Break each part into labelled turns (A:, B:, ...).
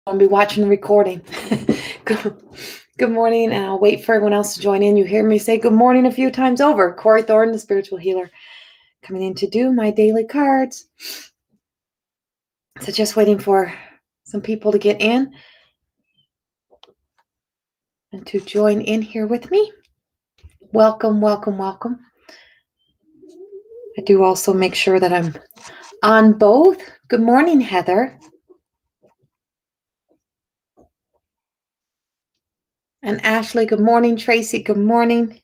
A: I'll be watching the recording. good, good morning, and I'll wait for everyone else to join in. You hear me say good morning a few times over. Corrie Thorne, the spiritual healer, coming in to do my daily cards. So just waiting for some people to get in and to join in here with me. Welcome, welcome, welcome. I do also make sure that I'm on both. Good morning, Heather. And Ashley, good morning. Tracy, good morning.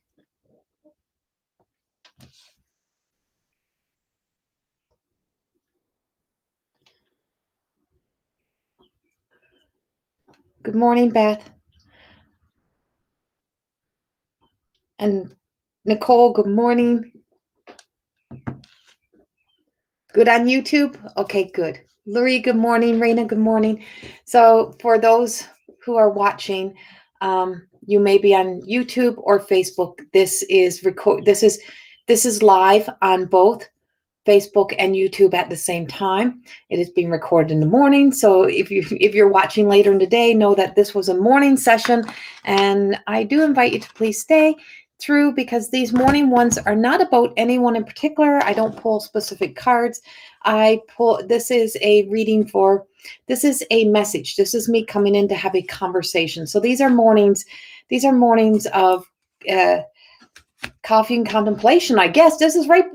A: Good morning, Beth. And Nicole, good morning. Good on YouTube? Okay, good. Lurie, good morning. Raina, good morning. So for those who are watching, you may be on YouTube or Facebook. This is live on both Facebook and YouTube at the same time. It is being recorded in the morning. So if you're watching later in the day, know that this was a morning session, and I do invite you to please stay through, because these morning ones are not about anyone in particular. I don't pull specific cards. This is a reading this is a message. This is me coming in to have a conversation. So these are mornings of coffee and contemplation, I guess. This is right.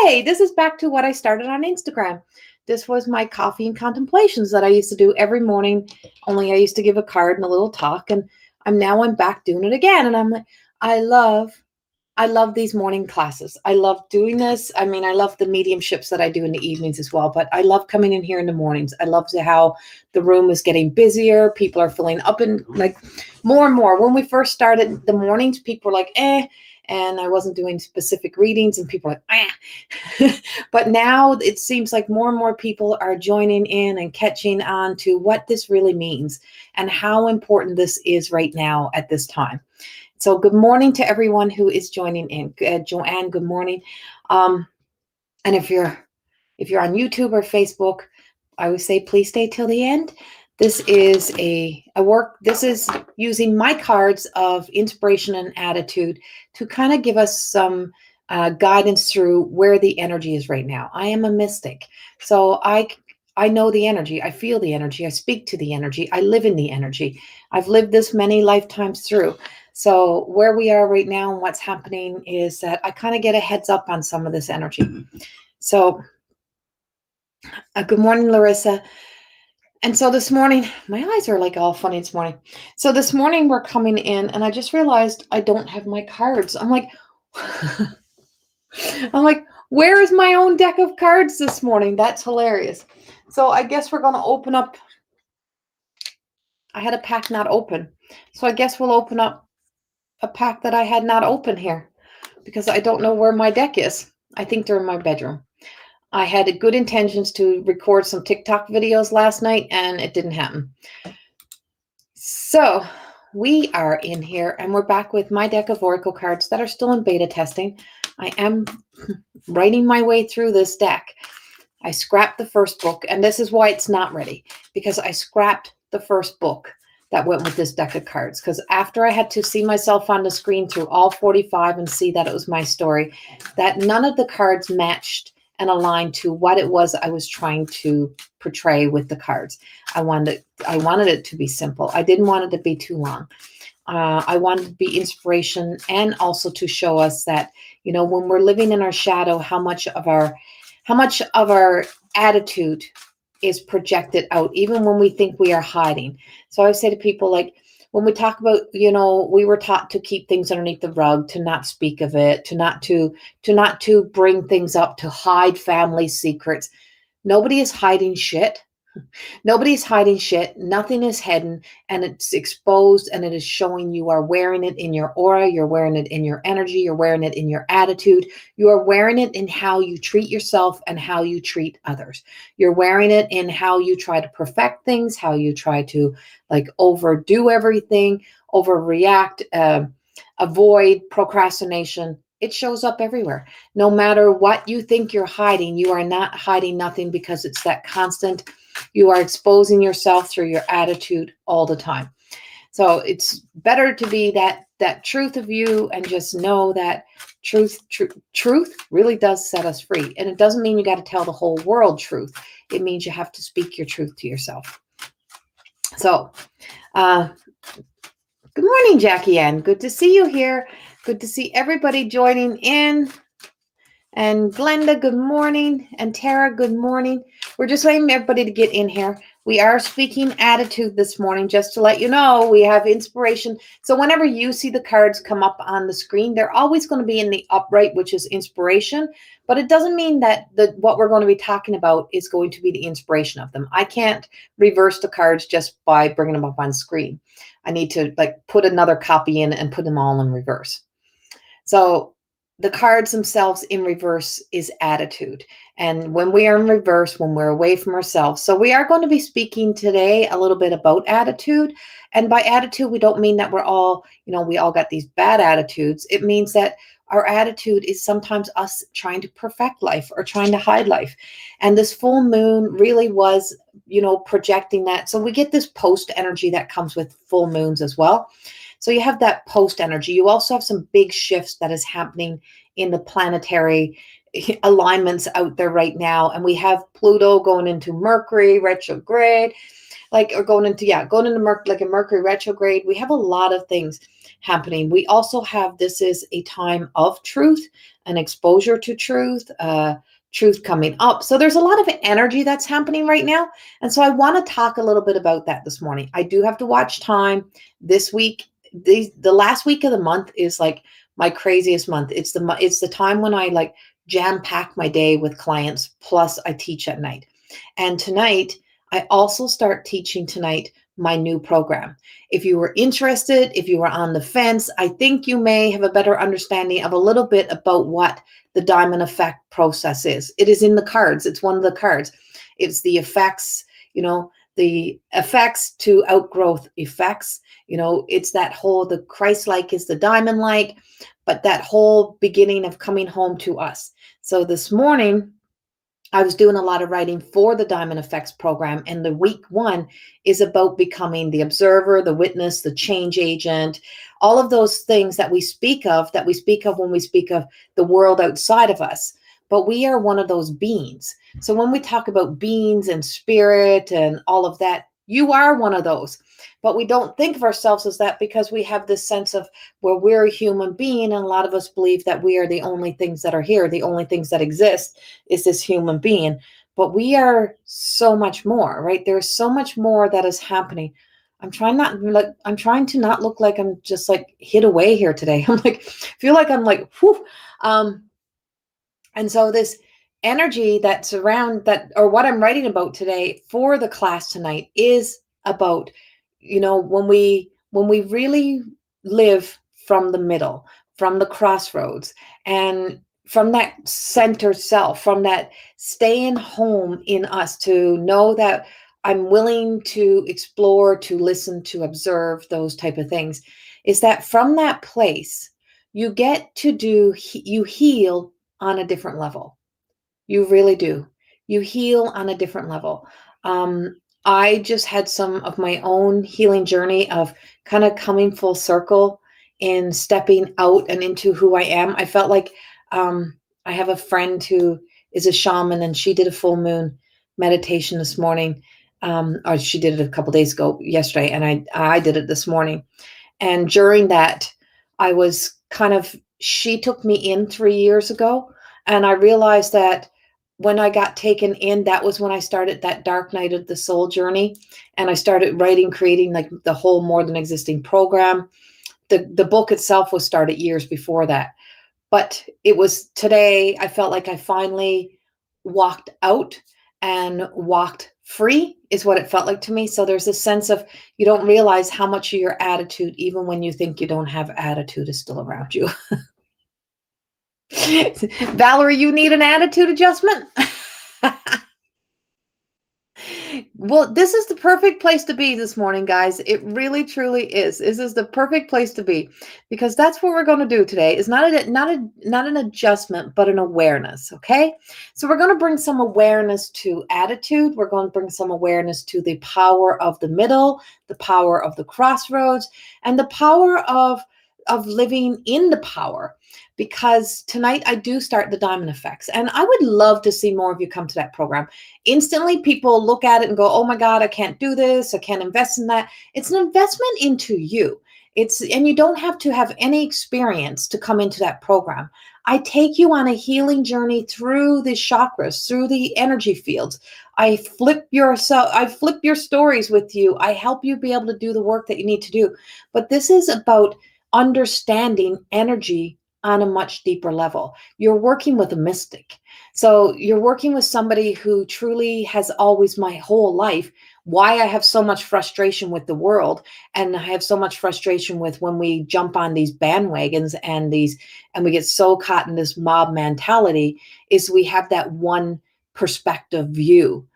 A: Hey, this is back to what I started on Instagram. This was my coffee and contemplations that I used to do every morning. Only I used to give a card and a little talk, and I'm back doing it again. And I'm like, I love these morning classes. I love doing this. I mean, I love the mediumships that I do in the evenings as well, but I love coming in here in the mornings. I love how the room is getting busier. People are filling up, and like more and more. When we first started the mornings, people were like, and I wasn't doing specific readings, and people were like, But now it seems like more and more people are joining in and catching on to what this really means and how important this is right now at this time. So good morning to everyone who is joining in. Joanne, good morning. And if you're on YouTube or Facebook, I would say please stay till the end. This is this is using my cards of inspiration and attitude to kind of give us some guidance through where the energy is right now. I am a mystic, so I know the energy. I feel the energy. I speak to the energy. I live in the energy. I've lived this many lifetimes through. So where we are right now and what's happening is that I kind of get a heads up on some of this energy. So good morning, Larissa. And so this morning, my eyes are like all funny this morning. So this morning we're coming in, and I just realized I don't have my cards. I'm like, where is my own deck of cards this morning? That's hilarious. So I guess we're going to open up. I had a pack not open. So I guess we'll open up a pack that I had not open here, because I don't know where my deck is. I think they're in my bedroom. I had good intentions to record some TikTok videos last night, and it didn't happen. So we are in here, and we're back with my deck of Oracle cards that are still in beta testing. I am writing my way through this deck. I scrapped the first book, and this is why it's not ready, because I scrapped the first book that went with this deck of cards, because after I had to see myself on the screen through all 45 and see that it was my story, that none of the cards matched and aligned to what it was I was trying to portray with the cards. I wanted it to be simple. I didn't want it to be too long. I wanted to be inspiration, and also to show us that, when we're living in our shadow, how much of our attitude is projected out, even when we think we are hiding. So I say to people, like, when we talk about, we were taught to keep things underneath the rug, to not speak of it, to not to bring things up, to hide family secrets. Nobody is hiding shit. Nobody's hiding shit. Nothing is hidden, and it's exposed, and it is showing. You are wearing it in your aura. You're wearing it in your energy. You're wearing it in your attitude. You are wearing it in how you treat yourself and how you treat others. You're wearing it in how you try to perfect things, how you try to overdo everything, overreact, avoid procrastination. It shows up everywhere. No matter what you think you're hiding, you are not hiding nothing, because it's that constant You are exposing yourself through your attitude all the time. So it's better to be that truth of you, and just know that truth really does set us free. And it doesn't mean you got to tell the whole world truth. It means you have to speak your truth to yourself. So, good morning, Jackie Ann. Good to see you here. Good to see everybody joining in. And Glenda, good morning. And Tara, good morning. We're just waiting for everybody to get in here. We are speaking attitude this morning, just to let you know. We have inspiration. So whenever you see the cards come up on the screen, they're always going to be in the upright, which is inspiration. But it doesn't mean that what we're going to be talking about is going to be the inspiration of them. I can't reverse the cards just by bringing them up on screen. I need to put another copy in and put them all in reverse. So the cards themselves in reverse is attitude. And when we are in reverse, when we're away from ourselves. So we are going to be speaking today a little bit about attitude. And by attitude, we don't mean that we're all, we all got these bad attitudes. It means that our attitude is sometimes us trying to perfect life or trying to hide life. And this full moon really was, projecting that. So we get this post energy that comes with full moons as well. So you have that post energy. You also have some big shifts that is happening in the planetary alignments out there right now. And we have Pluto going into Mercury retrograde, going into Mercury retrograde. We have a lot of things happening. We also have, this is a time of truth and exposure to truth, truth coming up. So there's a lot of energy that's happening right now. And so I want to talk a little bit about that this morning. I do have to watch time this week. The last week of the month is like my craziest month. It's the time when I jam pack my day with clients, plus I teach at night. And tonight, I also start teaching tonight my new program. If you were interested, if you were on the fence, I think you may have a better understanding of a little bit about what the diamond effect process is. It is in the cards. It's one of the cards. It's the effects, the effects to outgrowth effects. It's that whole, the Christ-like is the diamond-like, but that whole beginning of coming home to us. So this morning, I was doing a lot of writing for the Diamond Effects program, and the week 1 is about becoming the observer, the witness, the change agent, all of those things that we speak of when we speak of the world outside of us. But we are one of those beings. So when we talk about beings and spirit and all of that, you are one of those. But we don't think of ourselves as that, because we have this sense of where we're a human being, and a lot of us believe that we are the only things that are here, the only things that exist is this human being. But we are so much more, right? There's so much more that is happening. I'm trying to not look like I'm just hid away here today. Feel like I'm whew. And so this energy that's around that, or what I'm writing about today for the class tonight, is about, when we really live from the middle, from the crossroads, and from that center self, from that staying home in us, to know that I'm willing to explore, to listen, to observe, those type of things, is that from that place, you get to you heal on a different level. You really do. You heal on a different level. I just had some of my own healing journey of kind of coming full circle in stepping out and into who I am. I felt like I have a friend who is a shaman, and she did a full moon meditation this morning. Or she did it a couple days ago, yesterday, and I did it this morning. And during that, I was she took me in 3 years ago, and I realized that when I got taken in, that was when I started that dark night of the soul journey. And I started writing, creating the whole More Than Existing program. The book itself was started years before that. But it was today, I felt like I finally walked out and walked free, is what it felt like to me. So there's a sense of, you don't realize how much of your attitude, even when you think you don't have attitude, is still around you. Valerie, you need an attitude adjustment? Well, this is the perfect place to be this morning, guys. It really, truly is. This is the perfect place to be because that's what we're going to do today. Is not an adjustment, but an awareness. Okay, so we're going to bring some awareness to attitude. We're going to bring some awareness to the power of the middle, the power of the crossroads, and the power of living in the power. Because tonight I do start the diamond effects, and I would love to see more of you come to that program. Instantly people look at it and go, oh my God, I can't do this, I can't invest in that. It's an investment into you. And you don't have to have any experience to come into that program. I take you on a healing journey through the chakras, through the energy fields. I flip your stories with you. I help you be able to do the work that you need to do. But this is about understanding energy on a much deeper level. You're working with a mystic. So you're working with somebody who truly has always, my whole life, why I have so much frustration with the world, and I have so much frustration with when we jump on these bandwagons and we get so caught in this mob mentality, is we have that one perspective view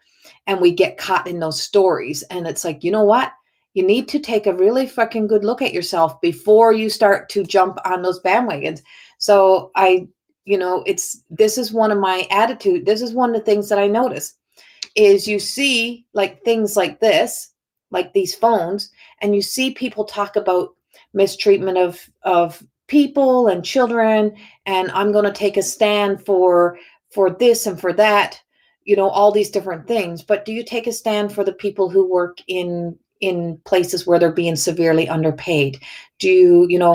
A: and we get caught in those stories. And it's like, you know what? You need to take a really fucking good look at yourself before you start to jump on those bandwagons. So this is one of my attitude. This is one of the things that I notice is you see like things like this, like these phones, and you see people talk about mistreatment of people and children, and I'm going to take a stand for this and for that, all these different things. But do you take a stand for the people who work in places where they're being severely underpaid? Do you,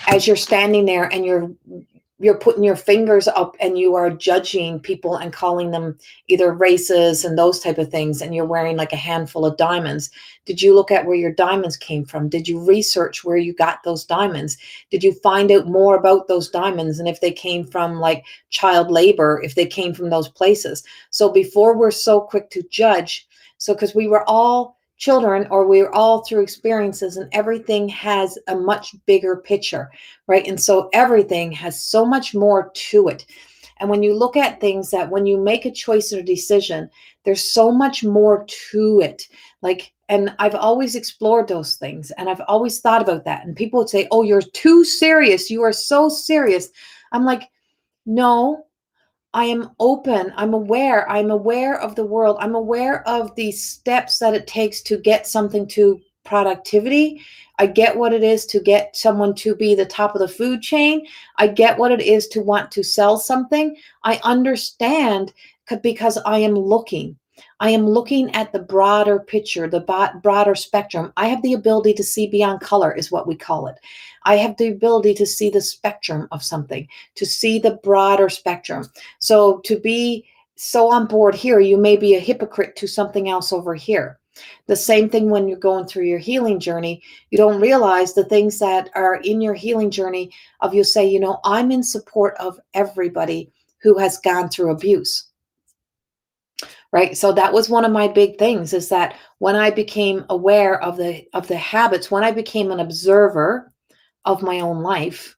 A: as you're standing there and you're putting your fingers up and you are judging people and calling them either races and those type of things, and you're wearing like a handful of diamonds, did you look at where your diamonds came from? Did you research where you got those diamonds? Did you find out more about those diamonds, and if they came from like child labor, if they came from those places? So before we're so quick to judge, so because we were all children, or we were all through experiences, and everything has a much bigger picture, right? And so everything has so much more to it. And when you look at things, that when you make a choice or a decision, there's so much more to it. And I've always explored those things, and I've always thought about that. And people would say, oh, you're too serious. You are so serious. I'm like, no, I am open. I'm aware. I'm aware of the world. I'm aware of the steps that it takes to get something to productivity. I get what it is to get someone to be the top of the food chain. I get what it is to want to sell something. I understand because I am looking. I am looking at the broader picture, the broader spectrum. I have the ability to see beyond color, is what we call it. I have the ability to see the spectrum of something, to see the broader spectrum. So to be so on board here, you may be a hypocrite to something else over here. The same thing when you're going through your healing journey, you don't realize the things that are in your healing journey of you say, I'm in support of everybody who has gone through abuse. Right. So that was one of my big things, is that when I became aware of the habits, when I became an observer of my own life,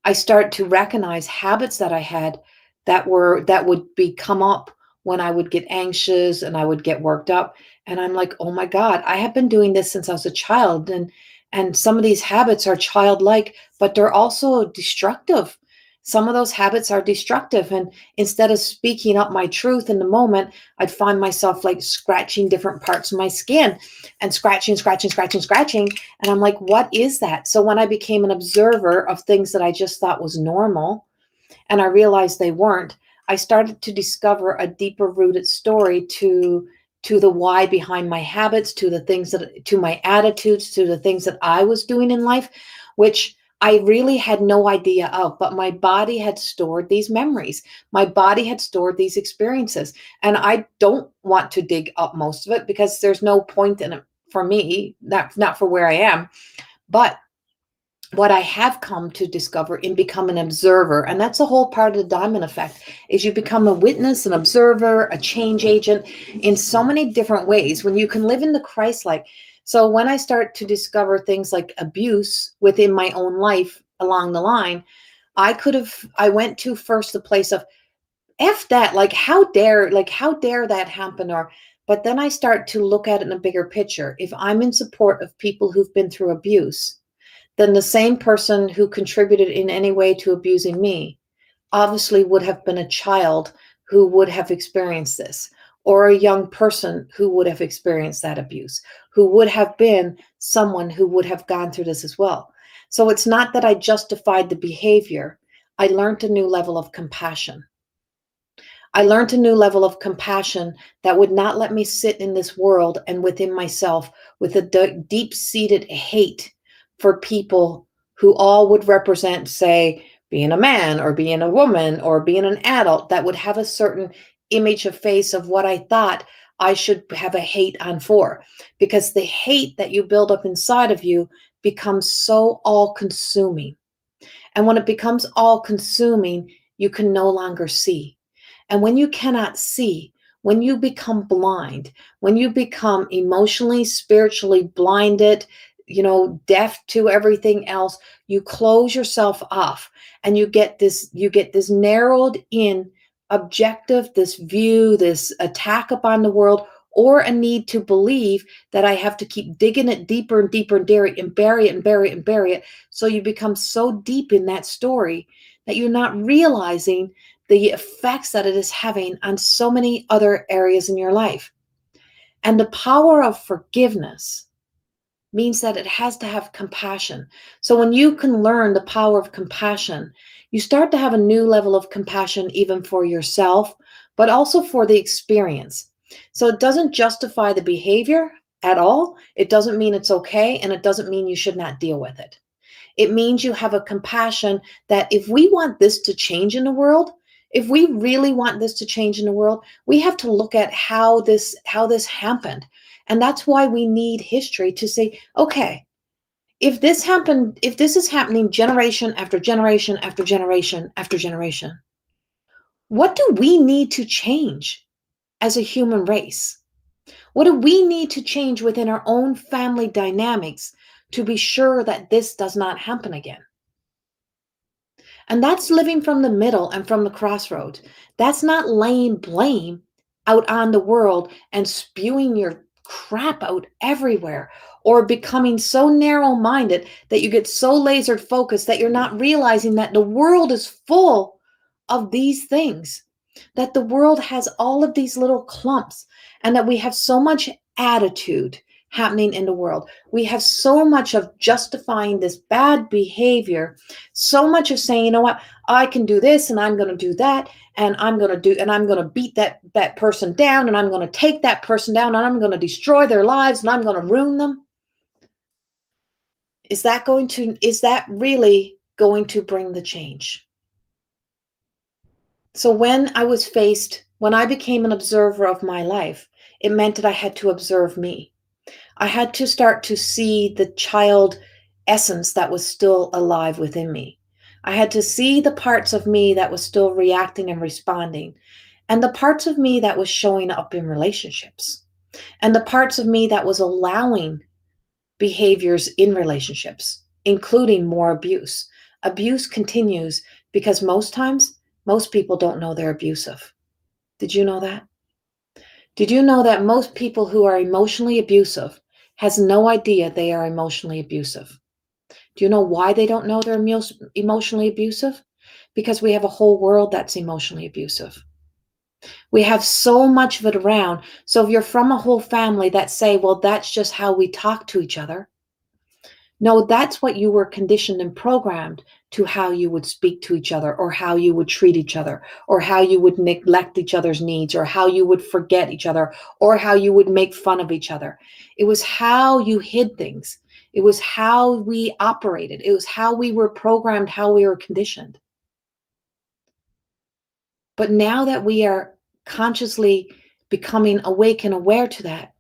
A: I start to recognize habits that I had that would come up when I would get anxious and I would get worked up. And I'm like, oh my God, I have been doing this since I was a child. And some of these habits are childlike, but they're also destructive. Some of those habits are destructive. And instead of speaking up my truth in the moment, I'd find myself like scratching different parts of my skin and scratching. And I'm like, what is that? So when I became an observer of things that I just thought was normal, and I realized they weren't, I started to discover a deeper rooted story to the why behind my habits, to my attitudes, to the things that I was doing in life, which I really had no idea of, but my body had stored these memories. My body had stored these experiences. And I don't want to dig up most of it because there's no point in it for me, not for where I am. But what I have come to discover and become an observer, and that's a whole part of the diamond effect, is you become a witness, an observer, a change agent in so many different ways when you can live in the Christ-like. So when I start to discover things like abuse within my own life along the line, I went to first the place of, F that, how dare that happen? But then I start to look at it in a bigger picture. If I'm in support of people who've been through abuse, then the same person who contributed in any way to abusing me obviously would have been a child who would have experienced this, or a young person who would have experienced that abuse, who would have been someone who would have gone through this as well. So it's not that I justified the behavior. I learned a new level of compassion. I learned a new level of compassion that would not let me sit in this world and within myself with a deep-seated hate for people who all would represent, say, being a man or being a woman or being an adult that would have a certain image of face of what I thought I should have a hate on for. Because the hate that you build up inside of you becomes so all-consuming. And when it becomes all-consuming, you can no longer see. And when you cannot see, when you become blind, when you become emotionally, spiritually blinded, deaf to everything else, you close yourself off and you get this narrowed in objective, this view, this attack upon the world, or a need to believe that I have to keep digging it deeper and deeper and bury it and bury it and bury it. So you become so deep in that story that you're not realizing the effects that it is having on so many other areas in your life. And the power of forgiveness means that it has to have compassion. So when you can learn the power of compassion, you start to have a new level of compassion even for yourself, but also for the experience. So it doesn't justify the behavior at all. It doesn't mean it's okay, and it doesn't mean you should not deal with it. It means you have a compassion that if we want this to change in the world, if we really want this to change in the world, we have to look at how this happened. And that's why we need history to say, okay, if this happened, if this is happening generation after generation after generation after generation, what do we need to change as a human race? What do we need to change within our own family dynamics to be sure that this does not happen again? And that's living from the middle and from the crossroads. That's not laying blame out on the world and spewing your crap out everywhere, or becoming so narrow-minded that you get so laser focused that you're not realizing that the world is full of these things, that the world has all of these little clumps, and that we have so much attitude happening in the world. We have so much of justifying this bad behavior, so much of saying, you know what, I can do this and I'm going to do that, and I'm going to beat that person down, and I'm going to take that person down, and I'm going to destroy their lives, and I'm going to ruin them. Is that really going to bring the change? So when I became an observer of my life, it meant that I had to observe me. I had to start to see the child essence that was still alive within me. I had to see the parts of me that was still reacting and responding, and the parts of me that was showing up in relationships, and the parts of me that was allowing behaviors in relationships, including more abuse. Abuse continues because most times, most people don't know they're abusive. Did you know that? Did you know that most people who are emotionally abusive has no idea they are emotionally abusive? Do you know why they don't know they're emotionally abusive? Because we have a whole world that's emotionally abusive. We have so much of it around. So if you're from a whole family that say, well, that's just how we talk to each other. No, that's what you were conditioned and programmed to, how you would speak to each other, or how you would treat each other, or how you would neglect each other's needs, or how you would forget each other, or how you would make fun of each other. It was how you hid things. It was how we operated. It was how we were programmed, how we were conditioned. But now that we are consciously becoming awake and aware to that,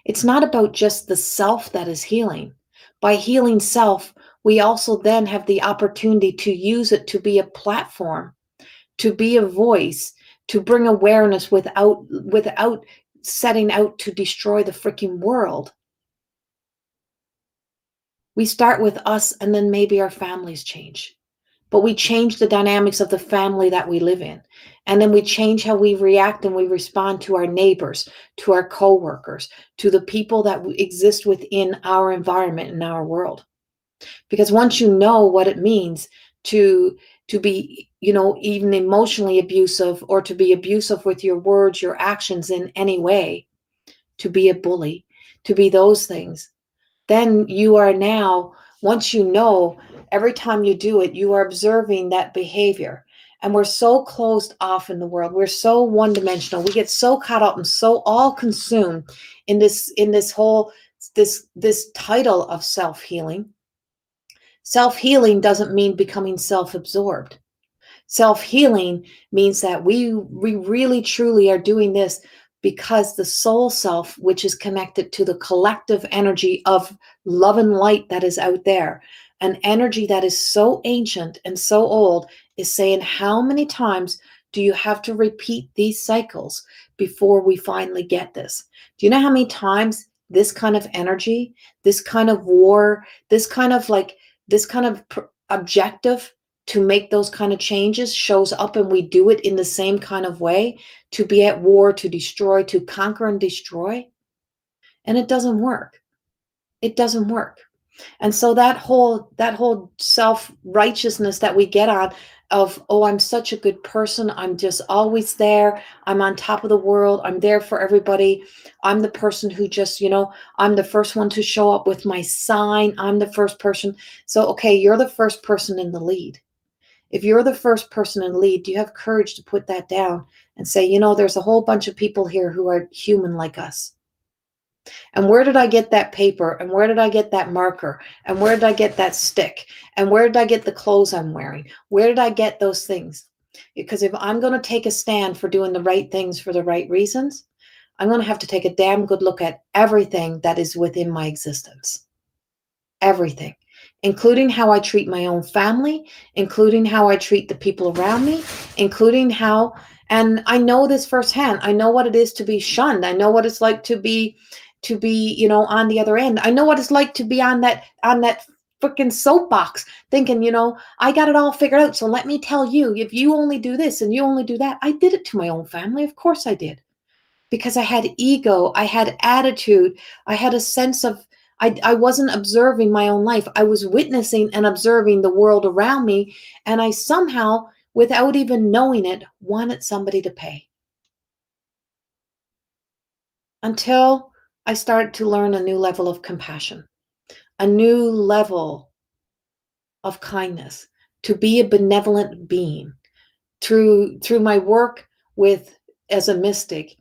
A: it's not about just the self that is healing. By healing self, we also then have the opportunity to use it to be a platform, to be a voice, to bring awareness without setting out to destroy the freaking world. We start with us, and then maybe our families change. but we change the dynamics of the family that we live in. And then we change how we react and we respond to our neighbors, to our coworkers, to the people that exist within our environment in our world. Because once you know what it means to be, even emotionally abusive, or to be abusive with your words, your actions in any way, to be a bully, to be those things, then you are now, once you know, every time you do it, you are observing that behavior. And we're so closed off in the world. We're so one dimensional. We get so caught up and so all consumed in this whole this title of self-healing. Self-healing doesn't mean becoming self-absorbed. Self-healing means that we really truly are doing this because the soul self, which is connected to the collective energy of love and light that is out there, an energy that is so ancient and so old, is saying, how many times do you have to repeat these cycles before we finally get this? Do you know how many times this kind of energy, this kind of war, this kind of objective to make those kind of changes shows up, and we do it in the same kind of way, to be at war, to destroy, to conquer and destroy? And it doesn't work. It doesn't work. And so that whole self-righteousness that we get on, of, oh, I'm such a good person, I'm just always there, I'm on top of the world, I'm there for everybody, I'm the person who just, I'm the first one to show up with my sign, I'm the first person. So, okay, you're the first person in the lead. If you're the first person in the lead, do you have courage to put that down and say, there's a whole bunch of people here who are human like us? And where did I get that paper? And where did I get that marker? And where did I get that stick? And where did I get the clothes I'm wearing? Where did I get those things? Because if I'm going to take a stand for doing the right things for the right reasons, I'm going to have to take a damn good look at everything that is within my existence. Everything, including how I treat my own family, including how I treat the people around me, including how, and I know this firsthand. I know what it is to be shunned. I know what it's like to be, on the other end. I know what it's like to be on that freaking soapbox thinking, I got it all figured out. So let me tell you, if you only do this and you only do that. I did it to my own family. Of course I did. Because I had ego, I had attitude, I had a sense of, I wasn't observing my own life. I was witnessing and observing the world around me, and I somehow, without even knowing it, wanted somebody to pay. Until I started to learn a new level of compassion, a new level of kindness, to be a benevolent being. Through my work with as a mystic,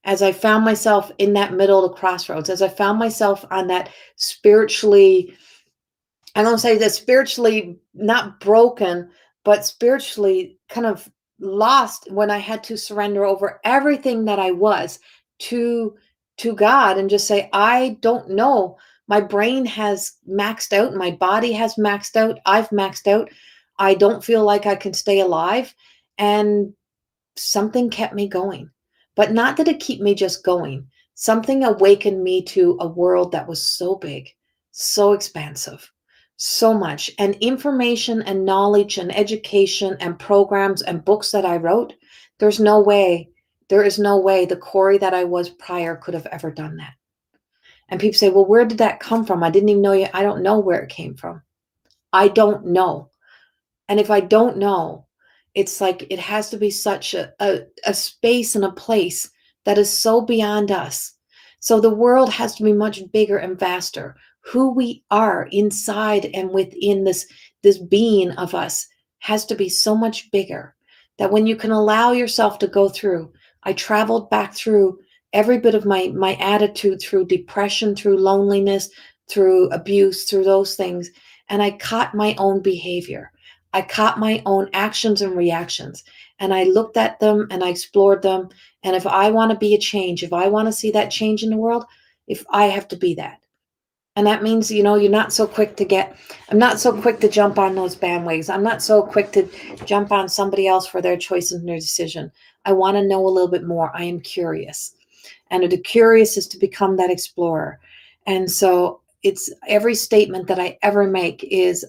A: as I found myself in that middle of the crossroads, as I found myself on that spiritually, I don't say that spiritually not broken, but spiritually kind of lost, when I had to surrender over everything that I was to God, and just say, I don't know. My brain has maxed out, my body has maxed out, I've maxed out. I don't feel like I can stay alive. And something kept me going. But not that it kept me just going. Something awakened me to a world that was so big, so expansive, so much. And information and knowledge and education and programs and books that I wrote, there's no way, there is no way the Corrie that I was prior could have ever done that. And people say, well, where did that come from? I didn't even know you. I don't know where it came from. I don't know. And if I don't know, it's like it has to be such a space and a place that is so beyond us. So the world has to be much bigger and vaster. Who we are inside and within this being of us has to be so much bigger, that when you can allow yourself to go through. I traveled back through every bit of my attitude, through depression, through loneliness, through abuse, through those things, and I caught my own behavior. I caught my own actions and reactions, and I looked at them and I explored them. And if I want to be a change, if I want to see that change in the world, if I have to be that. And that means, you're not so quick to I'm not so quick to jump on those bandwags. I'm not so quick to jump on somebody else for their choice and their decision. I want to know a little bit more. I am curious. And the curious is to become that explorer. And so it's every statement that I ever make is,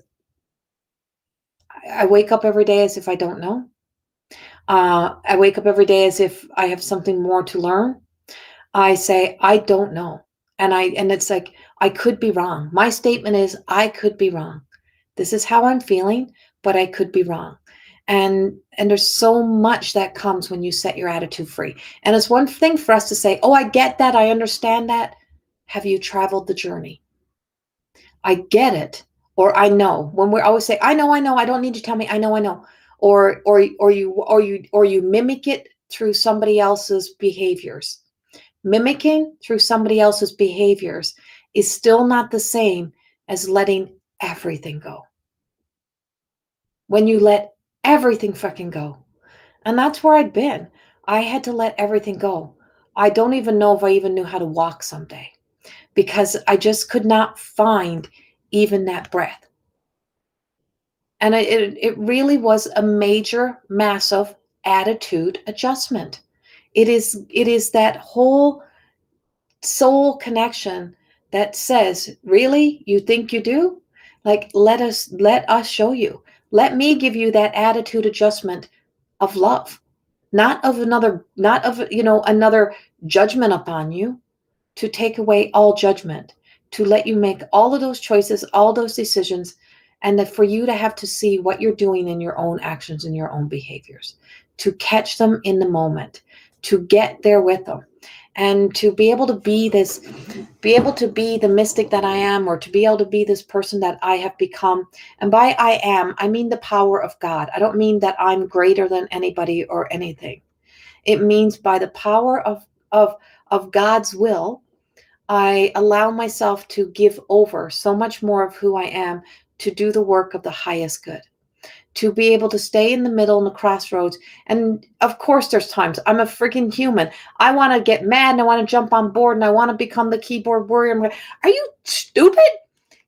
A: I wake up every day as if I don't know. I wake up every day as if I have something more to learn. I say, I don't know. And it's like, I could be wrong. My statement is, I could be wrong. This is how I'm feeling, but I could be wrong. And there's so much that comes when you set your attitude free. And it's one thing for us to say, oh, I get that. I understand that. Have you traveled the journey? I get it. Or I know. When we always say, I know, I don't need you to tell me, I know, I know. Or you mimic it through somebody else's behaviors. Mimicking through somebody else's behaviors is still not the same as letting everything go. When you let everything fucking go. And that's where I'd been. I had to let everything go. I don't even know if I even knew how to walk someday because I just could not find even that breath. And it really was a major, massive attitude adjustment. It is that whole soul connection that says, really, you think you do? Like, let us show you. Let me give you that attitude adjustment of love, not of another judgment upon you, to take away all judgment, to let you make all of those choices, all those decisions, and that for you to have to see what you're doing in your own actions and your own behaviors, to catch them in the moment, to get there with them, and to be able to be the mystic that I am, or to be able to be this person that I have become. And by I am, I mean the power of God. I don't mean that I'm greater than anybody or anything. It means by the power of God's will, I allow myself to give over so much more of who I am to do the work of the highest good, to be able to stay in the middle in the crossroads. And of course, there's times I'm a freaking human. I want to get mad and I want to jump on board and I want to become the keyboard warrior. Are you stupid?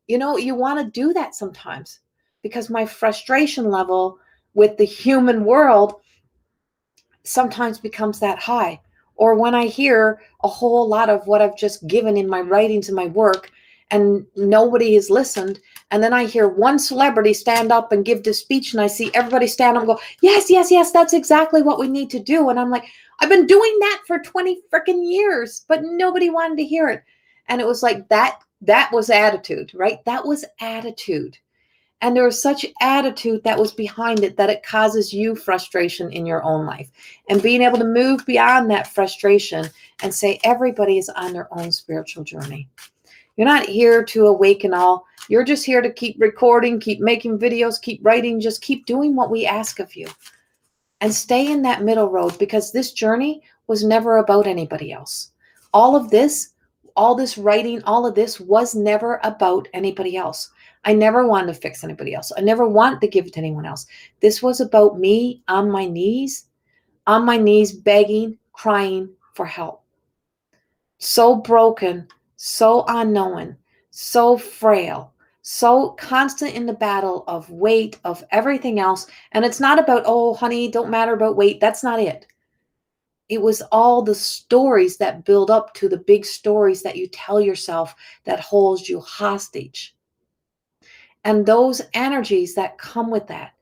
A: You want to do that sometimes because my frustration level with the human world sometimes becomes that high. Or when I hear a whole lot of what I've just given in my writings and my work and nobody has listened, and then I hear one celebrity stand up and give this speech and I see everybody stand up and go, yes, yes, yes, that's exactly what we need to do. And I'm like, I've been doing that for 20 freaking years, but nobody wanted to hear it. And it was like that was attitude, right? That was attitude. And there was such attitude that was behind it that it causes you frustration in your own life. And being able to move beyond that frustration and say everybody is on their own spiritual journey. You're not here to awaken all. You're just here to keep recording, keep making videos, keep writing, just keep doing what we ask of you. And stay in that middle road, because this journey was never about anybody else. All this writing, all of this was never about anybody else. I never wanted to fix anybody else. I never wanted to give it to anyone else. This was about me on my knees, begging, crying for help. So broken, so unknown, so frail, so constant in the battle of weight, of everything else. And it's not about, oh, honey, don't matter about weight. That's not it. It was all the stories that build up to the big stories that you tell yourself that holds you hostage. And those energies that come with that,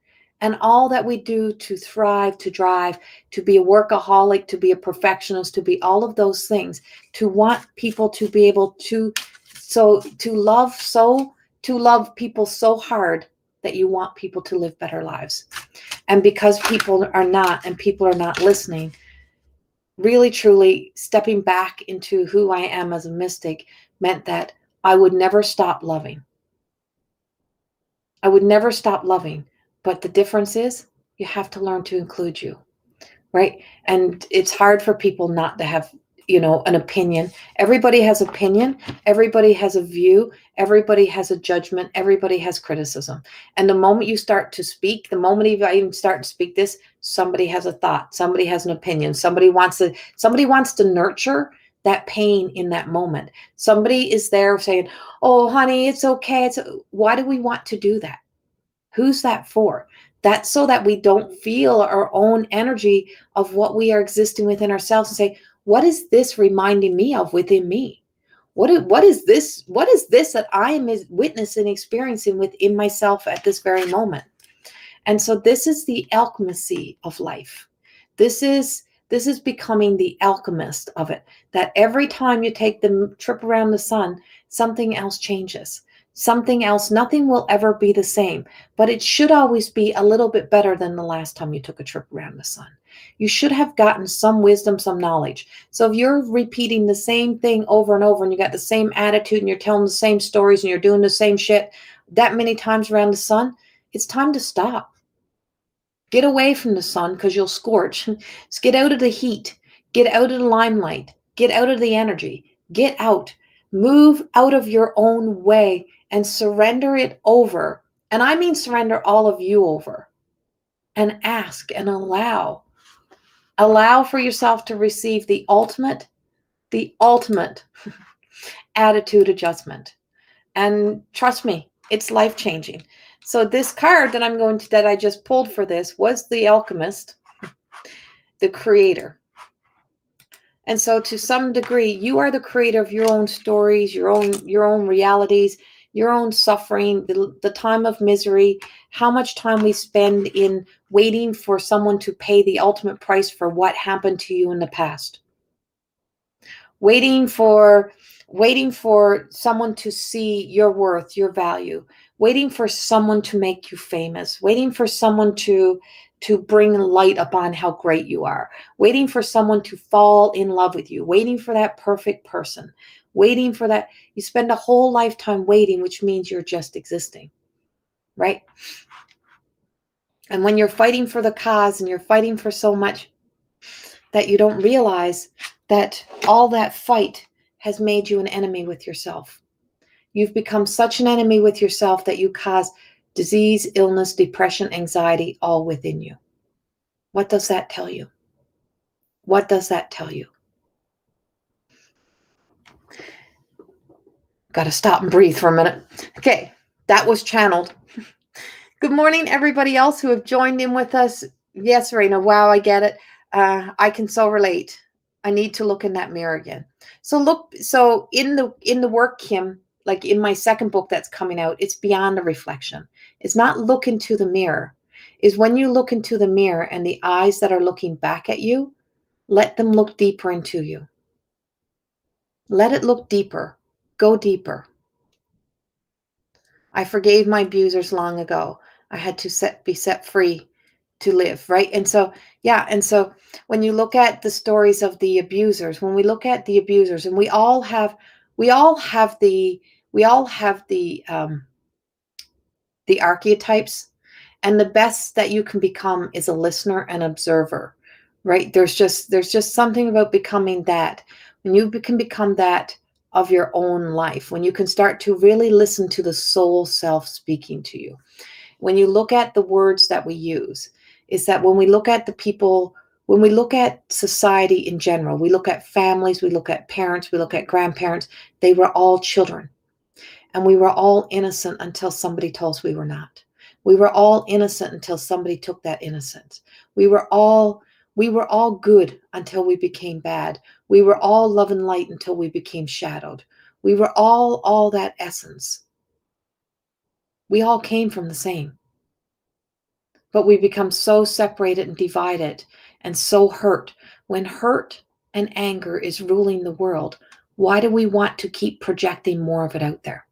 A: and all that we do to thrive, to drive, to be a workaholic, to be a perfectionist, to be all of those things, to want people to be able to love people so hard that you want people to live better lives. And because people are not listening, really truly stepping back into who I am as a mystic meant that I would never stop loving. I would never stop loving, but the difference is you have to learn to include you, right? And it's hard for people not to have, an opinion. Everybody has opinion. Everybody has a view. Everybody has a judgment. Everybody has criticism. And the moment you start to speak, the moment you even start to speak this, somebody has a thought. Somebody has an opinion. Somebody wants to nurture that pain in that moment. Somebody is there saying, oh, honey, it's okay. Why do we want to do that? Who's that for? That's so that we don't feel our own energy of what we are existing within ourselves and say, what is this reminding me of within me? What is this? What is this that I am witnessing, experiencing within myself at this very moment? And so this is the alchemy of life. This is becoming the alchemist of it, that every time you take the trip around the sun, something else changes. Something else, nothing will ever be the same, but it should always be a little bit better than the last time you took a trip around the sun. You should have gotten some wisdom, some knowledge. So if you're repeating the same thing over and over and you got the same attitude and you're telling the same stories and you're doing the same shit that many times around the sun, it's time to stop. Get away from the sun because you'll scorch. Just get out of the heat. Get out of the limelight. Get out of the energy. Get out. Move out of your own way and surrender it over. And I mean surrender all of you over. And ask and allow. Allow for yourself to receive the ultimate attitude adjustment. And trust me, it's life-changing. So this card that I just pulled for this was the alchemist, the creator. And so to some degree, you are the creator of your own stories, your own realities, your own suffering, the time of misery, how much time we spend in waiting for someone to pay the ultimate price for what happened to you in the past. Waiting for someone to see your worth, your value, waiting for someone to make you famous, waiting for someone to bring light upon how great you are, waiting for someone to fall in love with you, waiting for that perfect person, waiting for that. You spend a whole lifetime waiting, which means you're just existing, right? And when you're fighting for the cause and you're fighting for so much that you don't realize that all that fight has made you an enemy with yourself. You've become such an enemy with yourself that you cause disease, illness, depression, anxiety, all within you. What does that tell you? What does that tell you? Got to stop and breathe for a minute. Okay, that was channeled. Good morning, everybody else who have joined in with us. Yes, Raina, wow, I get it. I can so relate. I need to look in that mirror again. So in the work, Kim, like in my second book that's coming out, it's beyond a reflection. It's not look into the mirror. Is when you look into the mirror and the eyes that are looking back at you, let them look deeper into you. Let it look deeper. Go deeper. I forgave my abusers long ago. I had to be set free to live, right? And so, yeah, and so when you look at the stories of the abusers, when we look at the abusers, and we all have the archetypes, and the best that you can become is a listener and observer, right? There's just something about becoming that. When you can become that of your own life, when you can start to really listen to the soul self speaking to you. When you look at the words that we use, is that when we look at the people, when we look at society in general, we look at families, we look at parents, we look at grandparents, they were all children. And we were all innocent until somebody told us we were not. We were all innocent until somebody took that innocence. We were all good until we became bad. We were all love and light until we became shadowed. We were all that essence. We all came from the same. But we become so separated and divided and so hurt. When hurt and anger is ruling the world, why do we want to keep projecting more of it out there?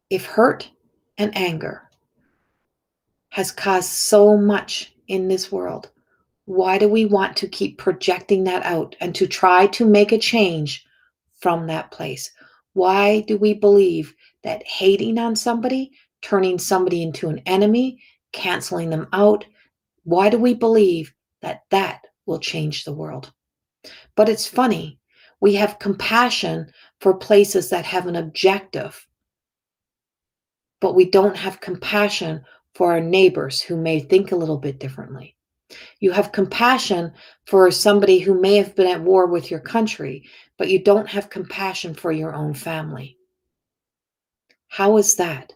A: If hurt and anger has caused so much in this world, why do we want to keep projecting that out and to try to make a change from that place? Why do we believe that hating on somebody, turning somebody into an enemy, canceling them out, why do we believe that that will change the world? But it's funny, we have compassion for places that have an objective, but we don't have compassion for our neighbors who may think a little bit differently. You have compassion for somebody who may have been at war with your country, but you don't have compassion for your own family. How is that?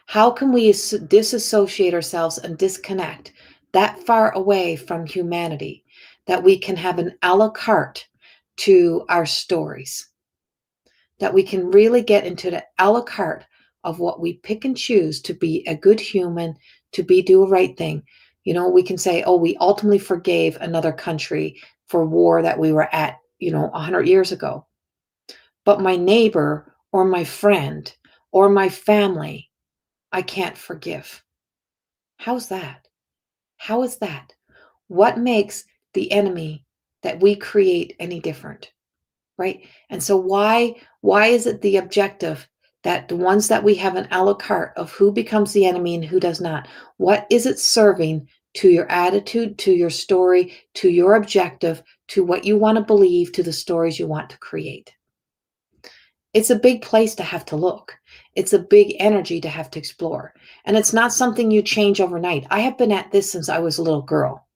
A: How can we disassociate ourselves and disconnect that far away from humanity that we can have an a la carte to our stories? That we can really get into the a la carte of what we pick and choose to be a good human, to do a right thing. We can say, oh, we ultimately forgave another country for war that we were at, 100 years ago. But my neighbor or my friend or my family, I can't forgive. How's that? How is that? What makes the enemy that we create any different? Right? And so why is it the objective that the ones that we have an a la carte of who becomes the enemy and who does not? What is it serving to your attitude, to your story, to your objective, to what you want to believe, to the stories you want to create? It's a big place to have to look. It's a big energy to have to explore. And it's not something you change overnight. I have been at this since I was a little girl.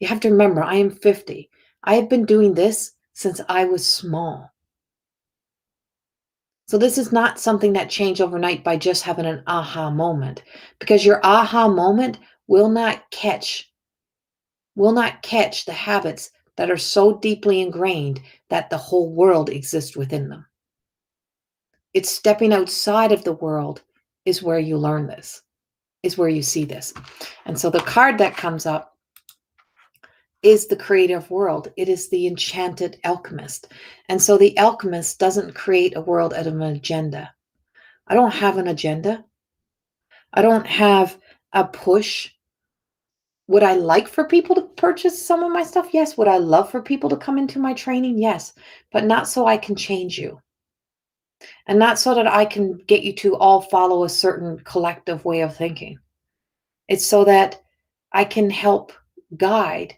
A: You have to remember, I am 50. I have been doing this since I was small. So this is not something that changed overnight by just having an aha moment, because your aha moment will not catch the habits that are so deeply ingrained that the whole world exists within them. It's stepping outside of the world is where you learn this, is where you see this. And so the card that comes up is the creative world. It is the enchanted alchemist. And so the alchemist doesn't create a world out of an agenda. I don't have an agenda. I don't have a push. Would I like for people to purchase some of my stuff? Yes. Would I love for people to come into my training? Yes. But not so I can change you. And not so that I can get you to all follow a certain collective way of thinking. It's so that I can help guide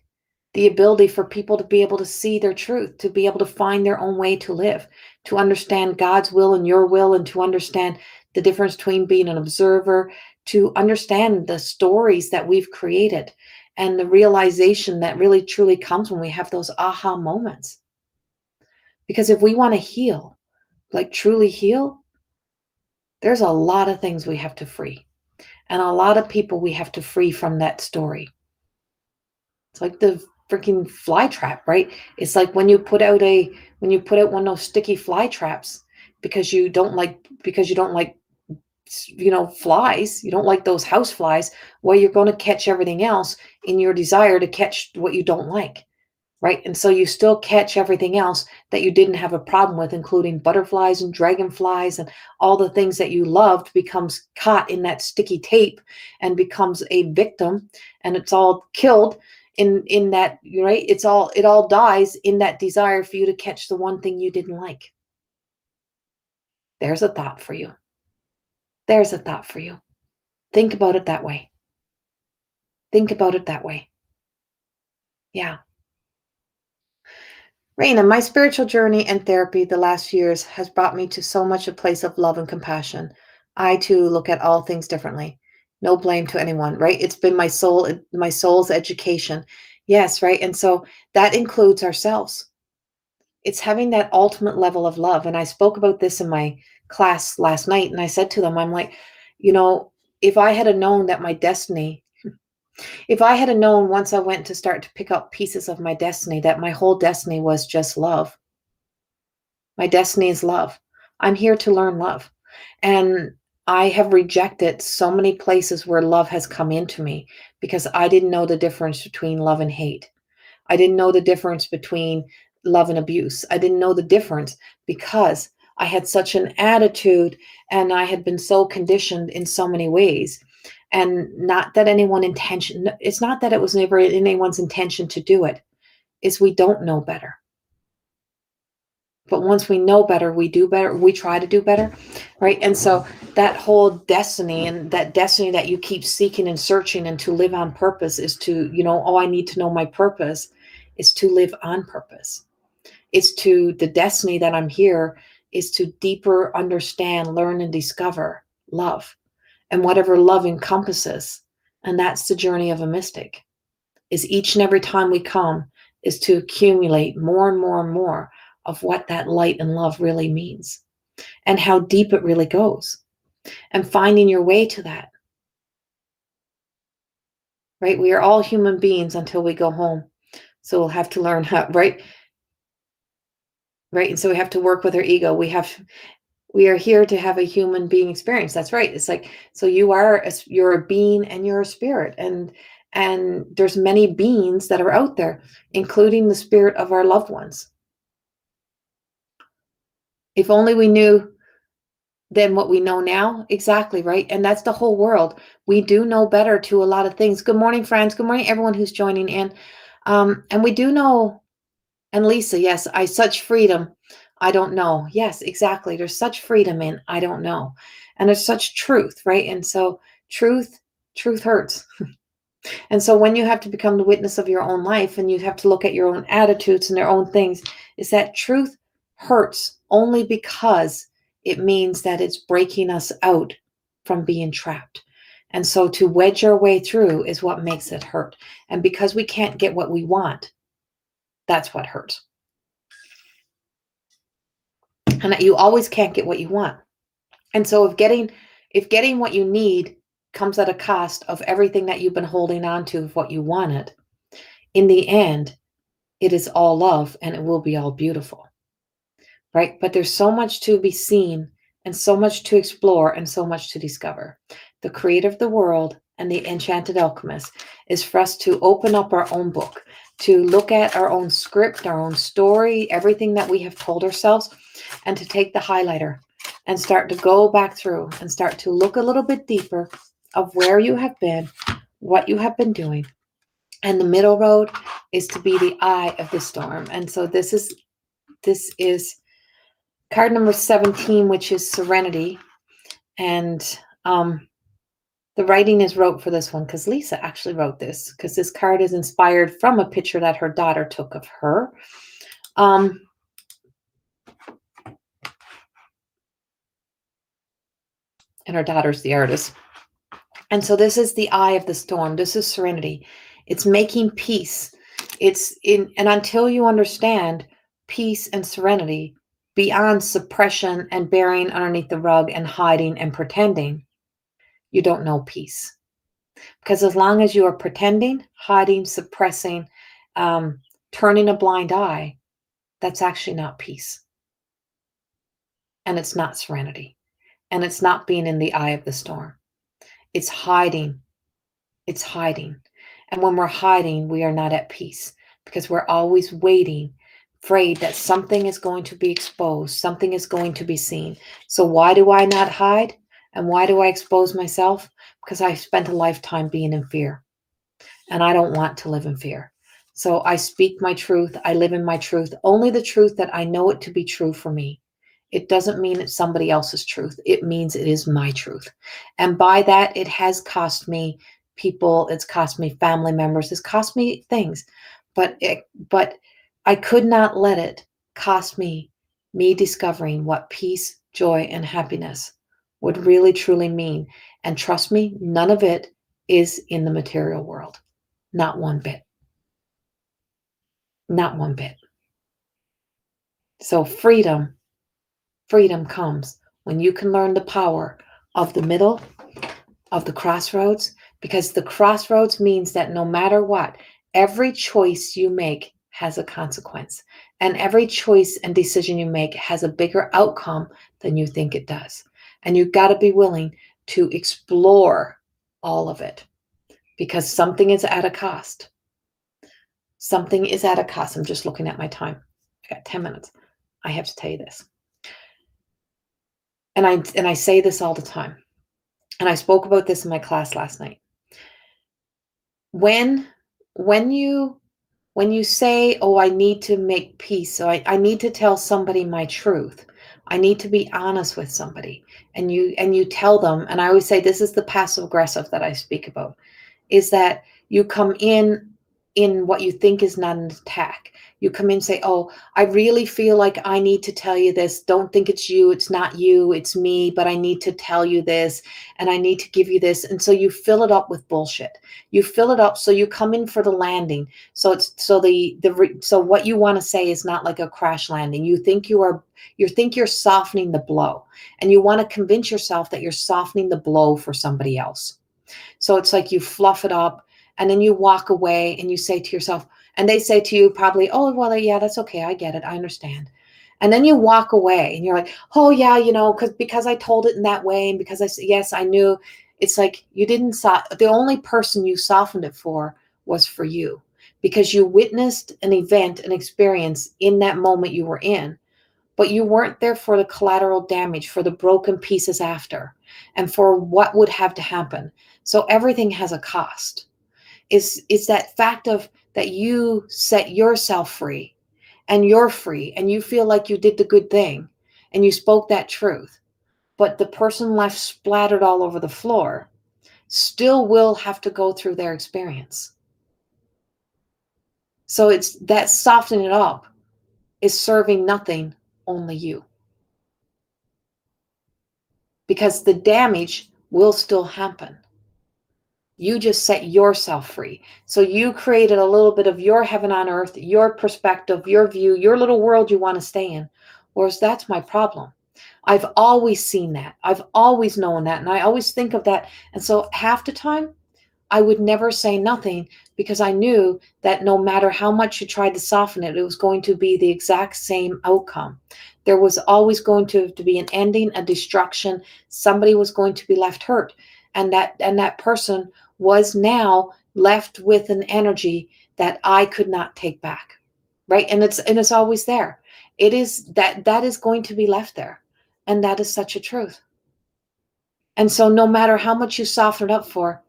A: the ability for people to be able to see their truth, to be able to find their own way to live, to understand God's will and your will, and to understand the difference between being an observer, to understand the stories that we've created and the realization that really truly comes when we have those aha moments. Because if we want to heal, like truly heal, there's a lot of things we have to free. And a lot of people we have to free from that story. It's like the freaking fly trap, right? It's like when you put out one of those sticky fly traps because you don't like flies, you don't like those house flies, well, you're going to catch everything else in your desire to catch what you don't like. Right. And so you still catch everything else that you didn't have a problem with, including butterflies and dragonflies, and all the things that you loved becomes caught in that sticky tape and becomes a victim, and it's all killed in that, right? It all dies in that desire for you to catch the one thing you didn't like. There's a thought for you. There's a thought for you. Think about it that way. Think about it that way. Yeah. Raina, my spiritual journey and therapy the last years has brought me to so much a place of love and compassion. I too look at all things differently. No blame to anyone, right? It's been my soul's education. Yes, right? And so that includes ourselves. It's having that ultimate level of love. And I spoke about this in my class last night, and I said to them, I'm like, if I had known that my destiny if I had known once I went to start to pick up pieces of my destiny, that my whole destiny was just love. My destiny is love. I'm here to learn love. And I have rejected so many places where love has come into me because I didn't know the difference between love and hate. I didn't know the difference between love and abuse. I didn't know the difference because I had such an attitude and I had been so conditioned in so many ways. And it's not that it was never anyone's intention to do it. It's we don't know better. But once we know better, we do better. We try to do better, right? And so that whole destiny, and that destiny that you keep seeking and searching and to live on purpose, is to, I need to know my purpose, is to live on purpose. It's to the destiny that I'm here is to deeper understand, learn, and discover love and whatever love encompasses. And that's the journey of a mystic, is each and every time we come is to accumulate more and more and more of what that light and love really means and how deep it really goes, and finding your way to that. Right? We are all human beings until we go home. So we'll have to learn how, right? Right. And so we have to work with our ego. We are here to have a human being experience. That's right. It's like, so you're a being and you're a spirit, and there's many beings that are out there, including the spirit of our loved ones. If only we knew then what we know now. Exactly, right? And that's the whole world. We do know better to a lot of things. Good morning, friends. Good morning, everyone who's joining in. And we do know, and Lisa, yes, such freedom. I don't know. Yes, exactly. There's such freedom in I don't know. And there's such truth, right? And so truth hurts. And so when you have to become the witness of your own life and you have to look at your own attitudes and their own things, is that truth hurts only because it means that it's breaking us out from being trapped. And so to wedge our way through is what makes it hurt. And because we can't get what we want, that's what hurts. And you always can't get what you want. And so if getting what you need comes at a cost of everything that you've been holding on to of what you wanted, in the end, it is all love and it will be all beautiful. Right? But there's so much to be seen and so much to explore and so much to discover. The creator of the world and the enchanted alchemist is for us to open up our own book, to look at our own script, our own story, everything that we have told ourselves, and to take the highlighter and start to go back through and start to look a little bit deeper of where you have been, what you have been doing. And the middle road is to be the eye of the storm. And so this is card number 17, which is serenity. And the writing is wrote for this one because Lisa actually wrote this, because this card is inspired from a picture that her daughter took of her. And her daughter's the artist. And so this is the eye of the storm. This is serenity. It's making peace. And until you understand peace and serenity beyond suppression and burying underneath the rug and hiding and pretending, you don't know peace. Because as long as you are pretending, hiding, suppressing, turning a blind eye, that's actually not peace. And it's not serenity. And it's not being in the eye of the storm. It's hiding. It's hiding. And when we're hiding, we are not at peace because we're always waiting, afraid that something is going to be exposed, something is going to be seen. So why do I not hide? And why do I expose myself? Because I spent a lifetime being in fear. And I don't want to live in fear. So I speak my truth. I live in my truth. Only the truth that I know it to be true for me. It doesn't mean it's somebody else's truth. It means it is my truth. And by that, it has cost me people. It's cost me family members. It's cost me things. But I could not let it cost me discovering what peace, joy, and happiness would really, truly mean. And trust me, none of it is in the material world. Not one bit. Not one bit. So freedom comes when you can learn the power of the middle, of the crossroads, because the crossroads means that no matter what, every choice you make has a consequence. And every choice and decision you make has a bigger outcome than you think it does. And you've got to be willing to explore all of it because something is at a cost. Something is at a cost. I'm just looking at my time. I got 10 minutes. I have to tell you this. And I say this all the time. And I spoke about this in my class last night. When you say, oh, I need to make peace, so I need to tell somebody my truth. I need to be honest with somebody. And you tell them, and I always say this is the passive aggressive that I speak about, is that you come in what you think is not an attack. You come in and say, oh, I really feel like I need to tell you this. Don't think it's you. It's not you. It's me. But I need to tell you this. And I need to give you this. And so you fill it up with bullshit. You fill it up. So you come in for the landing. So so what you want to say is not like a crash landing. You think you're softening the blow. And you want to convince yourself that you're softening the blow for somebody else. So it's like you fluff it up. And then you walk away and you say to yourself, and they say to you probably, oh, well, yeah, that's okay. I get it. I understand. And then you walk away and you're like, oh yeah, because I told it in that way, and because I said yes, I knew. It's like you didn't the only person you softened it for was for you, because you witnessed an event, an experience in that moment you were in, but you weren't there for the collateral damage, for the broken pieces after, and for what would have to happen. So everything has a cost. Is that fact of that you set yourself free, and you're free, and you feel like you did the good thing, and you spoke that truth, but the person left splattered all over the floor still will have to go through their experience. So it's that softening it up is serving nothing, only you. Because the damage will still happen. You just set yourself free. So you created a little bit of your heaven on earth, your perspective, your view, your little world you want to stay in. Whereas that's my problem. I've always seen that. I've always known that. And I always think of that. And so half the time, I would never say nothing, because I knew that no matter how much you tried to soften it, it was going to be the exact same outcome. There was always going to be an ending, a destruction. Somebody was going to be left hurt. And that person was now left with an energy that I could not take back. Right. And it's always there. It is that is going to be left there. And that is such a truth. And so no matter how much you soften it up for,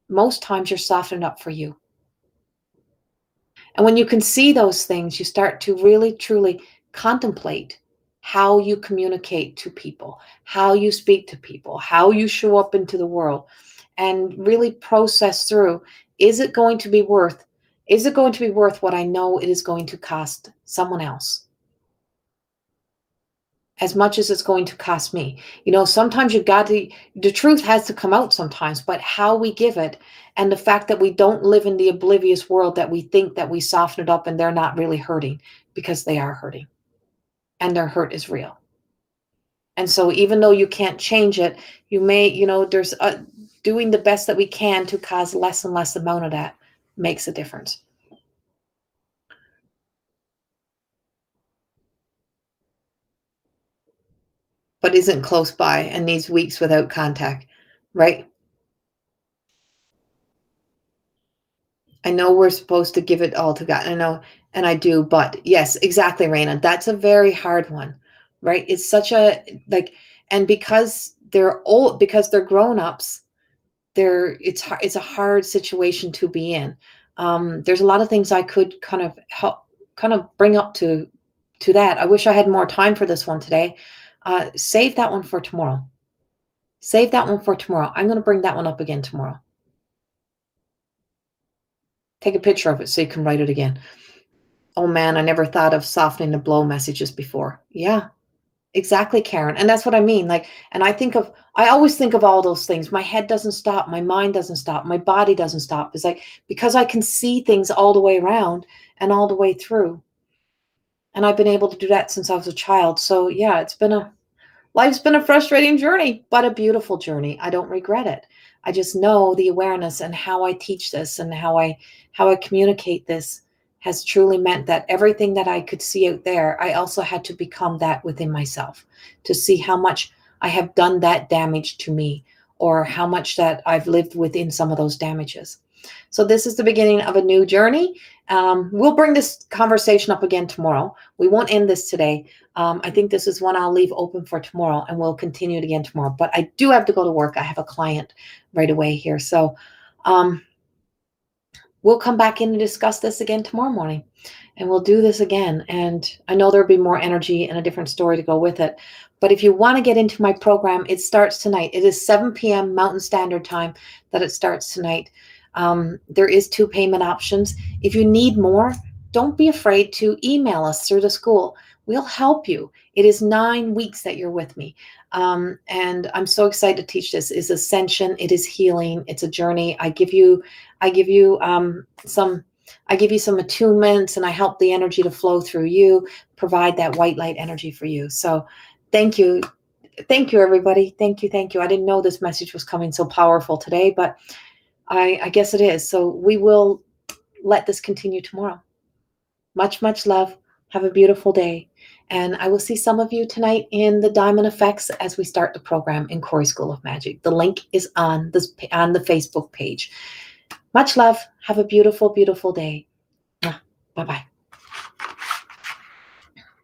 A: most times you're softened up for you. And when you can see those things, you start to really, truly contemplate how you communicate to people, how you speak to people, how you show up into the world, and really process through, is it going to be worth what I know it is going to cost someone else? As much as it's going to cost me. Sometimes the truth has to come out sometimes, but how we give it, and the fact that we don't live in the oblivious world that we think that we soften it up and they're not really hurting, because they are hurting and their hurt is real. And so even though you can't change it, you may, there's doing the best that we can to cause less and less amount of that makes a difference. But isn't close by and needs weeks without contact, right? I know we're supposed to give it all to God. I know, and I do, but yes, exactly, Raina. That's a very hard one, right? It's such a and because they're old, because they're grown-ups, it's a hard situation to be in. There's a lot of things I could kind of bring up to that. I wish I had more time for this one today. Save that one for tomorrow. Save that one for tomorrow. I'm going to bring that one up again tomorrow. Take a picture of it so you can write it again. Oh man, I never thought of softening the blow messages before. Yeah, exactly, Karen. And that's what I mean. And I always think of all those things. My head doesn't stop. My mind doesn't stop. My body doesn't stop. It's because I can see things all the way around and all the way through. And I've been able to do that since I was a child. So yeah, life's been a frustrating journey, but a beautiful journey. I don't regret it. I just know the awareness and how I teach this and how I communicate this has truly meant that everything that I could see out there, I also had to become that within myself, to see how much I have done that damage to me, or how much that I've lived within some of those damages. So this is the beginning of a new journey. We'll bring this conversation up again tomorrow. We won't end this today. I think this is one I'll leave open for tomorrow, and we'll continue it again tomorrow. But I do have to go to work. I have a client right away here. So we'll come back in and discuss this again tomorrow morning, and we'll do this again. And I know there'll be more energy and a different story to go with it. But if you want to get into my program, it starts tonight. It is 7 p.m. Mountain Standard Time that it starts tonight. There is 2 payment options. If you need more, don't be afraid to email us through the school. We'll help you. It is 9 weeks that you're with me. And I'm so excited to teach this. It's ascension. It is healing. It's a journey. I give you some attunements, and I help the energy to flow through you, provide that white light energy for you. So thank you. Thank you, everybody. Thank you. Thank you. I didn't know this message was coming so powerful today, but I guess it is. So we will let this continue tomorrow. Much, much love. Have a beautiful day. And I will see some of you tonight in the Diamond Effects as we start the program in Corrie School of Magic. The link is on the Facebook page. Much love. Have a beautiful, beautiful day. Bye-bye.